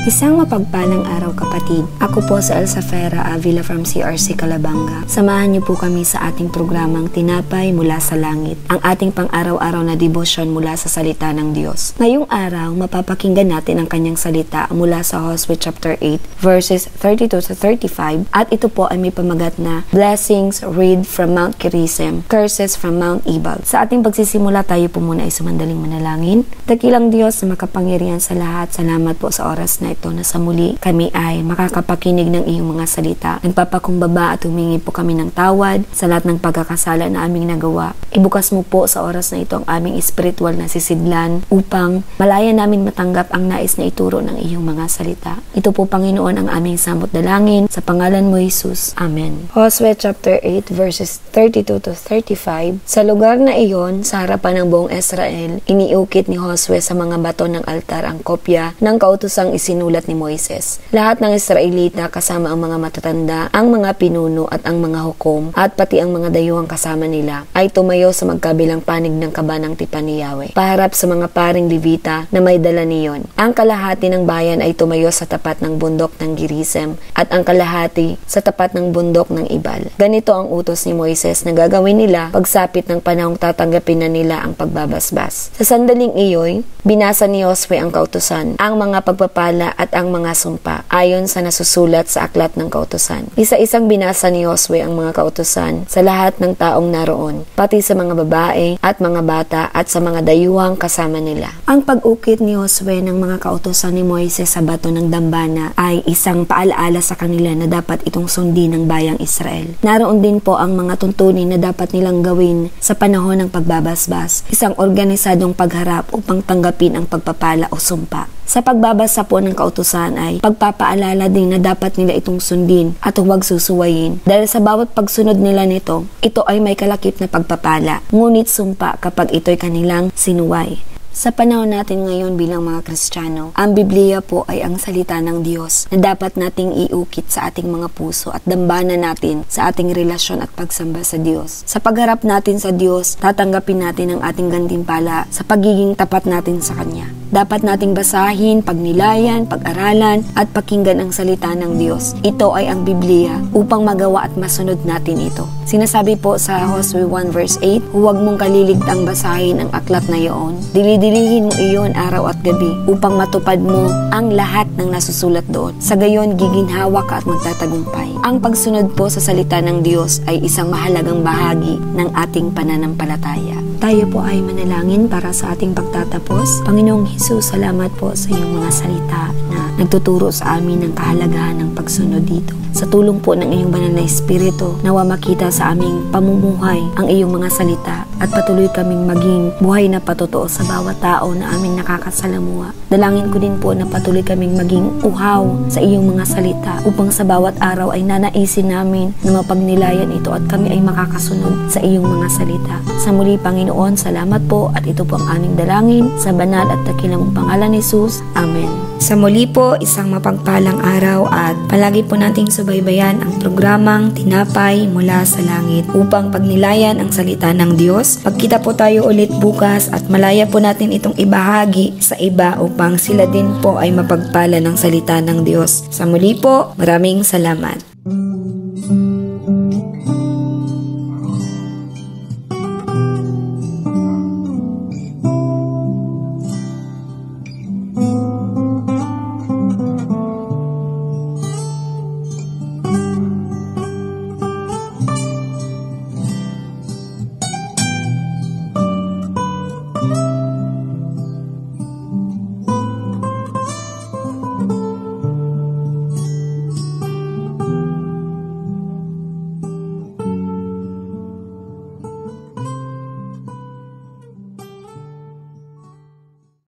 Isang mapagpalang araw kapatid. Ako po si Elsa Fera Avila from CRC Calabanga. Samahan niyo po kami sa ating programang Tinapay Mula sa Langit, ang ating pang-araw-araw na devotion mula sa salita ng Diyos. Ngayong araw, mapapakinggan natin ang kanyang salita mula sa Hosea chapter 8 verses 32 to 35 at ito po ay may pamagat na Blessings read from Mount Gerizim, Curses from Mount Ebal. Sa ating pagsisimula, tayo po muna ay sumandaling manalangin. Dakilang Diyos na makapangyarihan sa lahat, salamat po sa oras na ito na sa muli kami ay makakapakinig ng iyong mga salita. Nagpapakumbaba at humingi po kami ng tawad sa lahat ng pagkakasala na aming nagawa. Ibukas mo po sa oras na ito ang aming spiritual na sisidlan upang malaya namin matanggap ang nais na ituro ng iyong mga salita. Ito po, Panginoon, ang aming samot dalangin sa pangalan mo, Jesus. Amen. Hosea chapter 8 verses 32 to 35. Sa lugar na iyon, sa harapan ng buong Israel, iniukit ni Hosea sa mga bato ng altar ang kopya ng kautosang isinulat ni Moises. Lahat ng Israelita kasama ang mga matatanda, ang mga pinuno at ang mga hukom at pati ang mga dayuhang kasama nila ay tumayo sa magkabilang panig ng kaba ng tipan ni Yahweh, paharap sa mga paring Levita na may dala niyon. Ang kalahati ng bayan ay tumayo sa tapat ng bundok ng Gerizim at ang kalahati sa tapat ng bundok ng Ebal. Ganito ang utos ni Moises na gagawin nila pagsapit ng panahong tatanggapin na nila ang pagbabasbas. Sa sandaling iyoy, binasa ni Josue ang kautusan, ang mga pagpapala at ang mga sumpa, ayon sa nasusulat sa aklat ng kautusan. Isa-isang binasa ni Josue ang mga kautusan sa lahat ng taong naroon, pati sa mga babae at mga bata at sa mga dayuhang kasama nila. Ang pag-ukit ni Josue ng mga kautusan ni Moises sa bato ng dambana ay isang paalaala sa kanila na dapat itong sundin ng bayang Israel. Naroon din po ang mga tuntunin na dapat nilang gawin sa panahon ng pagbabasbas, isang organisadong pagharap upang tanggapin ang pagpapala o sumpa. Sa pagbabasa po ng kautusan ay pagpapaalala din na dapat nila itong sundin at huwag susuwayin. Dahil sa bawat pagsunod nila nito, ito ay may kalakip na pagpapala, ngunit sumpa kapag ito'y kanilang sinuway. Sa panahon natin ngayon bilang mga Kristiyano, ang Biblia po ay ang salita ng Diyos na dapat nating iukit sa ating mga puso at dambana natin sa ating relasyon at pagsamba sa Diyos. Sa pagharap natin sa Diyos, tatanggapin natin ang ating gantimpala sa pagiging tapat natin sa Kanya. Dapat nating basahin, pagnilayan, pag-aralan at pakinggan ang salita ng Diyos. Ito ay ang Biblia upang magawa at masunod natin ito. Sinasabi po sa Hosea 1 verse 8, huwag mong kaliligtang basahin ang aklat na iyon. Dilihin mo iyon araw at gabi upang matupad mo ang lahat ng nasusulat doon. Sa gayon, giginhawa ka at magtatagumpay. Ang pagsunod po sa salita ng Diyos ay isang mahalagang bahagi ng ating pananampalataya. Tayo po ay manalangin para sa ating pagtatapos. Panginoong Hesus, salamat po sa iyong mga salita na nagtuturo sa amin ng kahalagahan ng pagsunod dito. Sa tulong po ng iyong banal na Espiritu, nawa makita sa aming pamumuhay ang iyong mga salita at patuloy kaming maging buhay na patotoo sa bawat tao na aming nakakasalamuha. Dalangin ko din po na patuloy kaming maging uhaw sa iyong mga salita upang sa bawat araw ay nanaisin namin na mapagnilayan ito at kami ay makakasunod sa iyong mga salita. Sa muli, Panginoon, salamat po at ito po ang aming dalangin sa banal at dakilang pangalan ni Jesus. Amen. Sa muli po, isang mapagpalang araw at palagi po nating subaybayan ang programang Tinapay Mula sa Langit upang pagnilayan ang salita ng Diyos. Pagkita po tayo ulit bukas at malaya po natin itong ibahagi sa iba upang sila din po ay mapagpala ng salita ng Diyos. Sa muli po, maraming salamat.